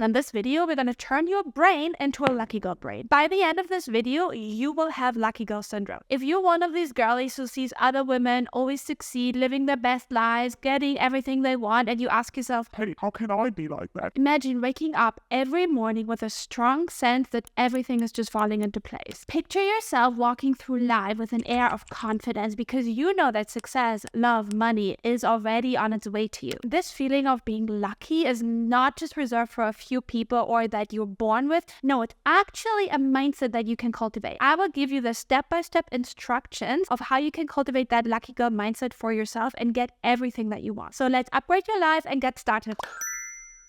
In this video, we're going to turn your brain into a lucky girl brain. By the end of this video, you will have lucky girl syndrome. If you're one of these girlies who sees other women always succeed, living their best lives, getting everything they want, and you ask yourself, hey, how can I be like that? Imagine waking up every morning with a strong sense that everything is just falling into place. Picture yourself walking through life with an air of confidence because you know that success, love, money is already on its way to you. This feeling of being lucky is not just reserved for a few people or that you're born with. No, it's actually a mindset that you can cultivate. I will give you the step-by-step instructions of how you can cultivate that lucky girl mindset for yourself and get everything that you want. So let's upgrade your life and get started.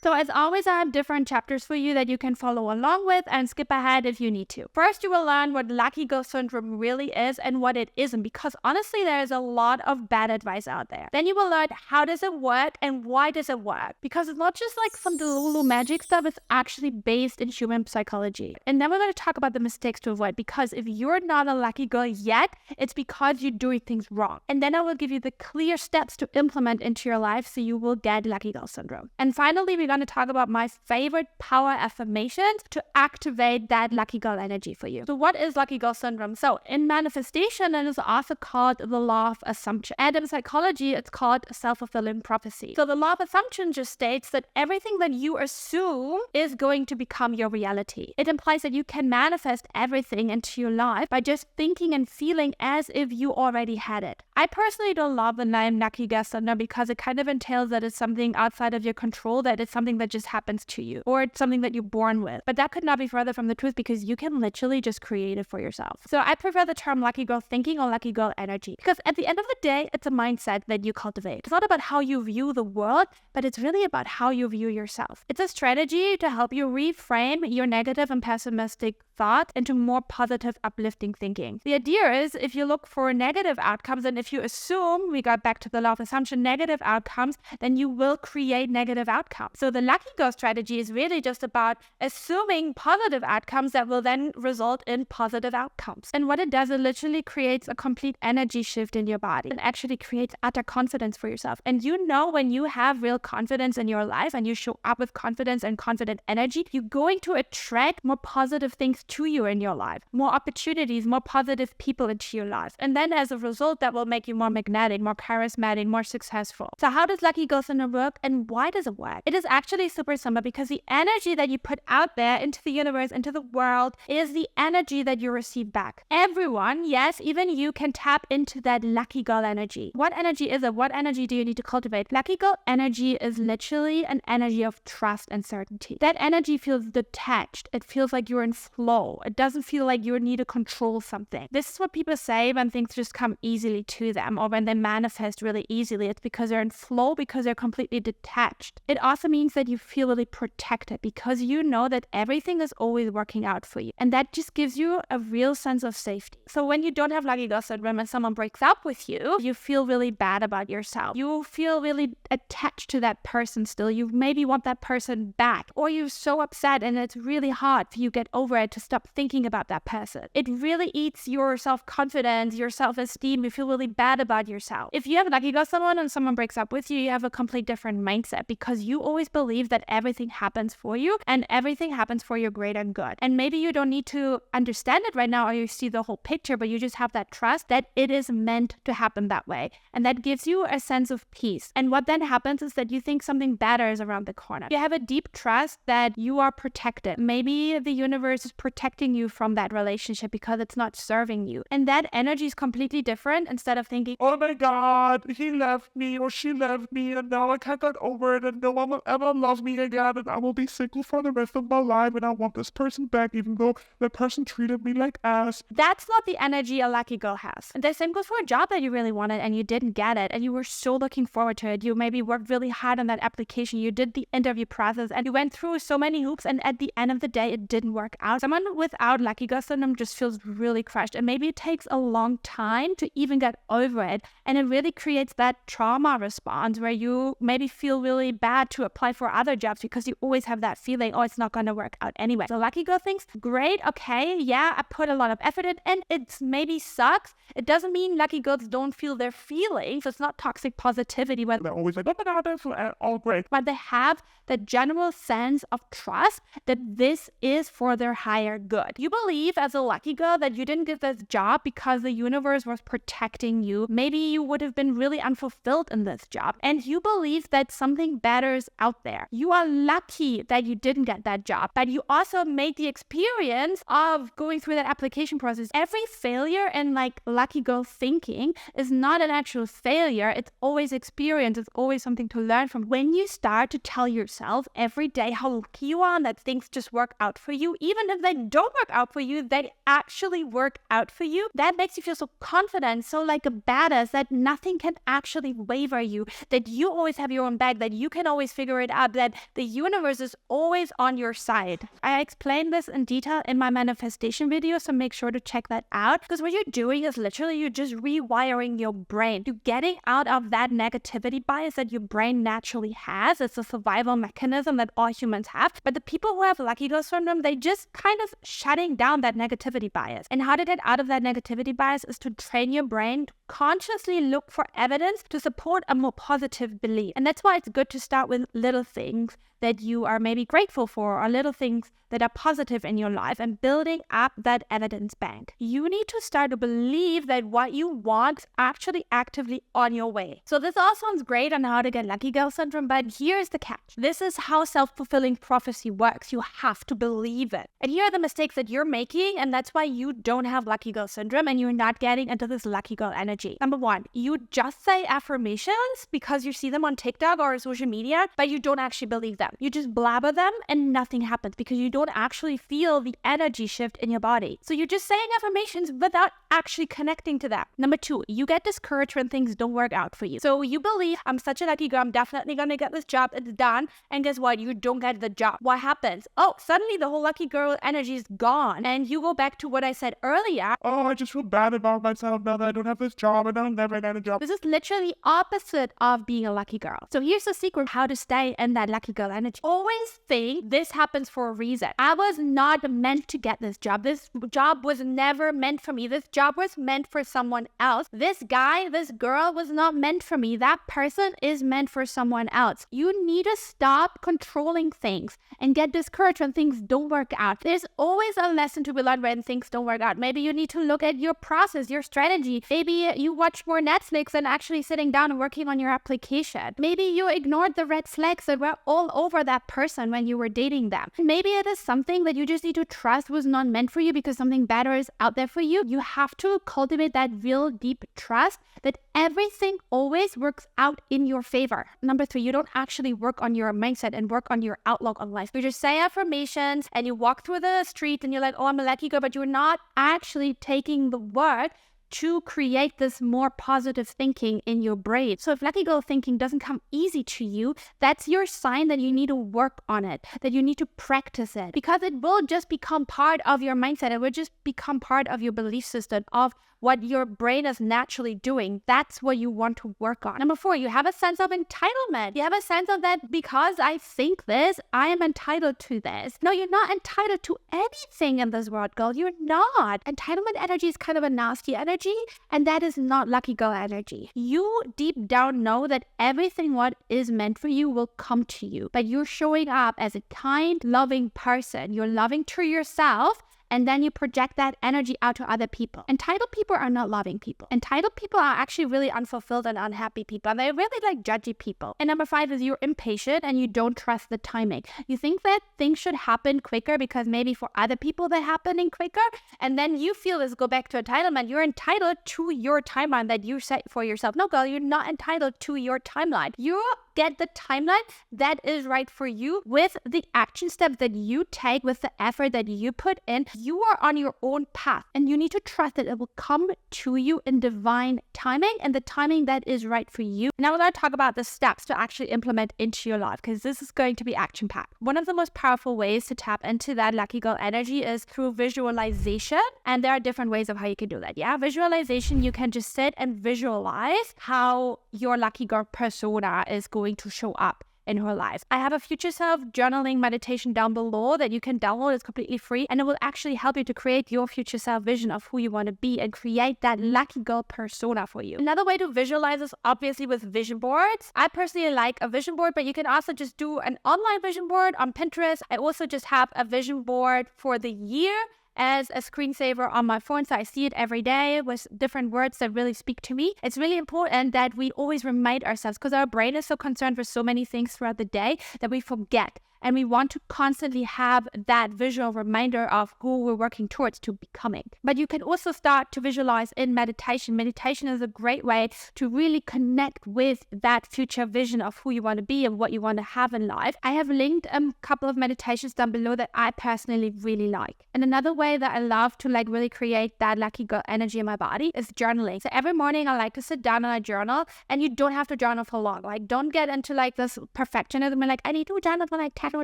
So as always, I have different chapters for you that you can follow along with and skip ahead if you need to. First, you will learn what lucky girl syndrome really is and what it isn't, because honestly, there is a lot of bad advice out there. Then you will learn how does it work and why does it work, because it's not just like some Delulu magic stuff, it's actually based in human psychology. And then we're going to talk about the mistakes to avoid, because if you're not a lucky girl yet, it's because you're doing things wrong. And then I will give you the clear steps to implement into your life so you will get lucky girl syndrome. And finally, we're going to talk about my favorite power affirmations to activate that lucky girl energy for you. So what is lucky girl syndrome? So in manifestation, it is also called the law of assumption. And in psychology, it's called self-fulfilling prophecy. So the law of assumption just states that everything that you assume is going to become your reality. It implies that you can manifest everything into your life by just thinking and feeling as if you already had it. I personally don't love the name lucky girl syndrome because it kind of entails that it's something outside of your control, that it's something that just happens to you, or it's something that you're born with. But that could not be further from the truth because you can literally just create it for yourself. So I prefer the term lucky girl thinking or lucky girl energy because at the end of the day, it's a mindset that you cultivate. It's not about how you view the world, but it's really about how you view yourself. It's a strategy to help you reframe your negative and pessimistic thoughts into more positive, uplifting thinking. The idea is if you look for negative outcomes and if you assume, we got back to the law of assumption, negative outcomes, then you will create negative outcomes. So the lucky girl strategy is really just about assuming positive outcomes that will then result in positive outcomes. And what it does, it literally creates a complete energy shift in your body and actually creates utter confidence for yourself. And you know, when you have real confidence in your life and you show up with confidence and confident energy, you're going to attract more positive things to you in your life, more opportunities, more positive people into your life. And then as a result, that will make you more magnetic, more charismatic, more successful. So how does lucky girl syndrome work and why does it work? It is actually super simple because the energy that you put out there into the universe, into the world, is the energy that you receive back. Everyone, yes, even you, can tap into that lucky girl energy. What energy is it? What energy do you need to cultivate? Lucky girl energy is literally an energy of trust and certainty. That energy feels detached. It feels like you're in flow. It doesn't feel like you need to control something. This is what people say when things just come easily to them or when they manifest really easily. It's because they're in flow, because they're completely detached. It also means that you feel really protected because you know that everything is always working out for you. And that just gives you a real sense of safety. So when you don't have lucky girl syndrome and someone breaks up with you, you feel really bad about yourself. You feel really attached to that person still. You maybe want that person back, or you're so upset and it's really hard for you to get over it, to stop thinking about that person. It really eats your self-confidence, your self-esteem. You feel really bad about yourself. If you have lucky girl someone and someone breaks up with you, you have a complete different mindset because you always believe that everything happens for you and everything happens for your greater good. And maybe you don't need to understand it right now or you see the whole picture, but you just have that trust that it is meant to happen that way. And that gives you a sense of peace. And what then happens is that you think something better is around the corner. You have a deep trust that you are protected. Maybe the universe is protecting you from that relationship because it's not serving you. And that energy is completely different. Instead of thinking, oh my God, he left me or she left me and now I can't get over it and no one will ever love me again and I will be single for the rest of my life and I want this person back even though that person treated me like ass. That's not the energy a lucky girl has. And the same goes for a job that you really wanted and you didn't get it and you were so looking forward to it. You maybe worked really hard on that application. You did the interview process and you went through so many hoops and at the end of the day, it didn't work out. Someone without lucky girl syndrome just feels really crushed and maybe it takes a long time to even get over it. And it really creates that trauma response where you maybe feel really bad to apply for other jobs because you always have that feeling, oh, it's not going to work out anyway. The lucky girl thinks, great, okay, yeah, I put a lot of effort in and it maybe sucks. It doesn't mean lucky girls don't feel their feelings. So it's not toxic positivity where they're always like, oh my God, that's all great. But they have the general sense of trust that this is for their higher good. You believe as a lucky girl that you didn't get this job because the universe was protecting you. Maybe you would have been really unfulfilled in this job. And you believe that something better is out there. You are lucky that you didn't get that job, but you also made the experience of going through that application process. Every failure in like lucky girl thinking is not an actual failure. It's always experience. It's always something to learn from. When you start to tell yourself every day how lucky you are and that things just work out for you, even if they don't work out for you, they actually work out for you, that makes you feel so confident, so like a badass, that nothing can actually waver you, that you always have your own back, that you can always figure it out, that the universe is always on your side. I explain this in detail in my manifestation video, so make sure to check that out, because what you're doing is literally you're just rewiring your brain. You're getting out of that negativity bias that your brain naturally has. It's a survival mechanism that all humans have. But the people who have lucky girl syndrome, they just kind of shutting down that negativity bias. And how to get out of that negativity bias is to train your brain to consciously look for evidence to support a more positive belief. And that's why it's good to start with little things that you are maybe grateful for, or little things that are positive in your life, and building up that evidence bank. You need to start to believe that what you want is actually actively on your way. So this all sounds great on how to get lucky girl syndrome, but here's the catch. This is how self-fulfilling prophecy works. You have to believe it. And here are the mistakes that you're making, and that's why you don't have lucky girl syndrome and you're not getting into this lucky girl energy. Number one, you just say affirmations because you see them on TikTok or social media, but you don't actually believe them. You just blabber them and nothing happens because you don't actually feel the energy shift in your body. So you're just saying affirmations without actually connecting to that. Number two, you get discouraged when things don't work out for you. So you believe, I'm such a lucky girl, I'm definitely going to get this job, it's done. And guess what? You don't get the job. What happens? Oh, suddenly the whole lucky girl energy is gone. And you go back to what I said earlier. Oh, I just feel bad about myself now that I don't have this job and I'll never get a job. This is literally opposite of being a lucky girl. So here's the secret how to stay in that lucky girl energy. Always think this happens for a reason. I was not meant to get this job. This job was never meant for me. This job was meant for someone else. This guy, this girl was not meant for me. That person is meant for someone else. You need to stop controlling things and get discouraged when things don't work out. There's always a lesson to be learned when things don't work out. Maybe you need to look at your process, your strategy. Maybe you watch more Netflix than actually sitting down and working on your application. Maybe you ignored the red flags that were all over that person when you were dating them. Maybe it is something that you just need to trust was not meant for you because something better is out there for you. You have to cultivate that real deep trust that everything always works out in your favor. Number three, you don't actually work on your mindset and work on your outlook on life. You just say affirmations and you walk through the street and you're like, oh, I'm a lucky girl, but you're not actually taking the work to create this more positive thinking in your brain. So if lucky girl thinking doesn't come easy to you, that's your sign that you need to work on it, that you need to practice it, because it will just become part of your mindset. It will just become part of your belief system, of what your brain is naturally doing. That's what you want to work on. Number four, you have a sense of entitlement. You have a sense of that because I think this, I am entitled to this. No, you're not entitled to anything in this world, girl. You're not. Entitlement energy is kind of a nasty energy, and that is not lucky girl energy. You deep down know that everything what is meant for you will come to you, but you're showing up as a kind, loving person. You're loving to yourself, and then you project that energy out to other people. Entitled people are not loving people. Entitled people are actually really unfulfilled and unhappy people. And they're really like judgy people. And number five is you're impatient and you don't trust the timing. You think that things should happen quicker because maybe for other people they're happening quicker. And then you feel this, go back to entitlement. You're entitled to your timeline that you set for yourself. No, girl, you're not entitled to your timeline. You get the timeline that is right for you with the action steps that you take, with the effort that you put in. You are on your own path and you need to trust that it will come to you in divine timing and the timing that is right for you. Now we're going to talk about the steps to actually implement into your life, because this is going to be action packed. One of the most powerful ways to tap into that lucky girl energy is through visualization. And there are different ways of how you can do that. Yeah, visualization, you can just sit and visualize how your lucky girl persona is going to show up in her life. I have a future self journaling meditation down below that you can download. It's completely free, and it will actually help you to create your future self vision of who you want to be and create that lucky girl persona for you. Another way to visualize is obviously with vision boards. I personally like a vision board, but you can also just do an online vision board on Pinterest. I also just have a vision board for the year as a screensaver on my phone, so I see it every day with different words that really speak to me. It's really important that we always remind ourselves, because our brain is so concerned with so many things throughout the day that we forget. And we want to constantly have that visual reminder of who we're working towards to becoming. But you can also start to visualize in meditation. Meditation is a great way to really connect with that future vision of who you want to be and what you want to have in life. I have linked a couple of meditations down below that I personally really like. And another way that I love to really create that lucky girl energy in my body is journaling. So every morning I like to sit down and I journal, and you don't have to journal for long. Don't get into this perfectionism and I need to journal for 10 or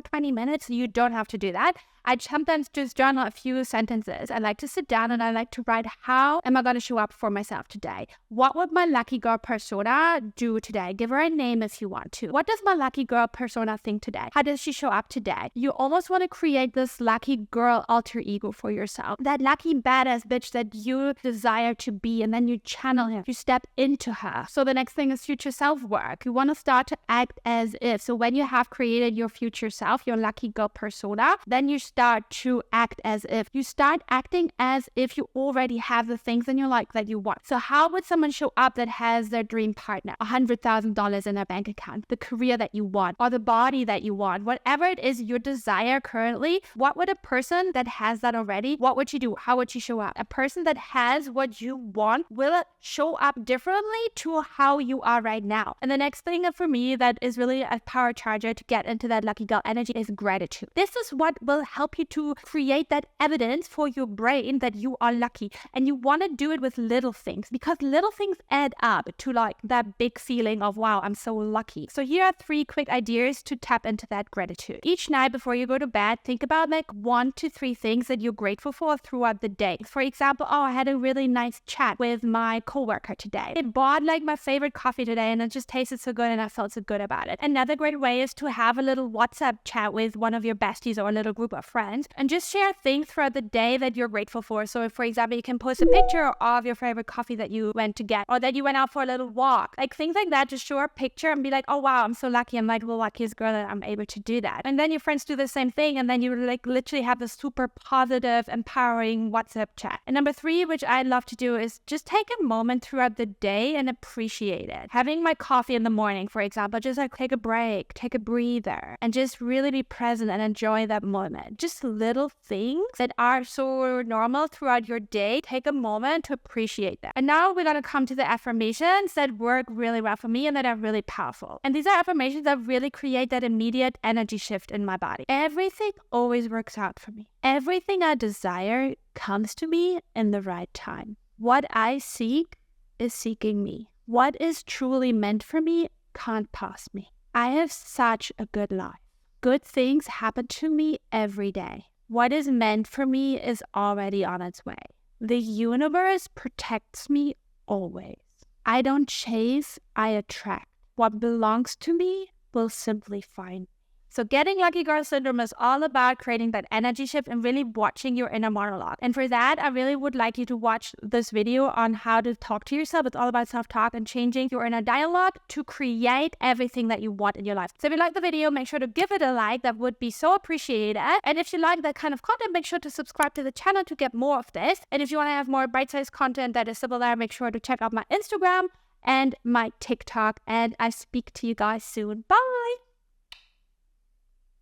20 minutes. You don't have to do that. I sometimes just journal a few sentences. I like to sit down and I like to write, how am I going to show up for myself today? What would my lucky girl persona do today? Give her a name if you want to. What does my lucky girl persona think today? How does she show up today? You almost want to create this lucky girl alter ego for yourself. That lucky badass bitch that you desire to be, and then you channel her. You step into her. So the next thing is future self work. You want to start to act as if. So when you have created your future self, your lucky girl persona, then you start to act as if. You start acting as if you already have the things in your life that you want. So how would someone show up that has their dream partner, $100,000 in their bank account, the career that you want, or the body that you want, whatever it is your desire currently? What would a person that has that already, what would she do? How would she show up? A person that has what you want will show up differently to how you are right now. And the next thing for me that is really a power charger to get into that lucky girl energy is gratitude. This is what will help you to create that evidence for your brain that you are lucky. And you want to do it with little things, because little things add up to that big feeling of, wow, I'm so lucky. So here are 3 quick ideas to tap into that gratitude. Each night before you go to bed, think about 1 to 3 things that you're grateful for throughout the day. For example, I had a really nice chat with my coworker today. I bought my favorite coffee today and it just tasted so good and I felt so good about it. Another great way is to have a little WhatsApp chat with one of your besties or a little group of friends and just share things throughout the day that you're grateful for. So for example, you can post a picture of your favorite coffee that you went to get, or that you went out for a little walk. Things like that, just show a picture and be oh wow, I'm so lucky. I'm the luckiest girl that I'm able to do that. And then your friends do the same thing, and then you literally have this super positive, empowering WhatsApp chat. And number 3, which I love to do, is just take a moment throughout the day and appreciate it. Having my coffee in the morning, for example, just take a break, take a breather, and just really be present and enjoy that moment. Just little things that are so normal throughout your day, take a moment to appreciate them. And now we're going to come to the affirmations that work really well for me and that are really powerful. And these are affirmations that really create that immediate energy shift in my body. Everything always works out for me. Everything I desire comes to me in the right time. What I seek is seeking me. What is truly meant for me can't pass me. I have such a good life. Good things happen to me every day. What is meant for me is already on its way. The universe protects me always. I don't chase, I attract. What belongs to me will simply find me. So getting Lucky Girl Syndrome is all about creating that energy shift and really watching your inner monologue. And for that, I really would like you to watch this video on how to talk to yourself. It's all about self-talk and changing your inner dialogue to create everything that you want in your life. So if you like the video, make sure to give it a like. That would be so appreciated. And if you like that kind of content, make sure to subscribe to the channel to get more of this. And if you want to have more bite-sized content that is similar, make sure to check out my Instagram and my TikTok. And I speak to you guys soon. Bye!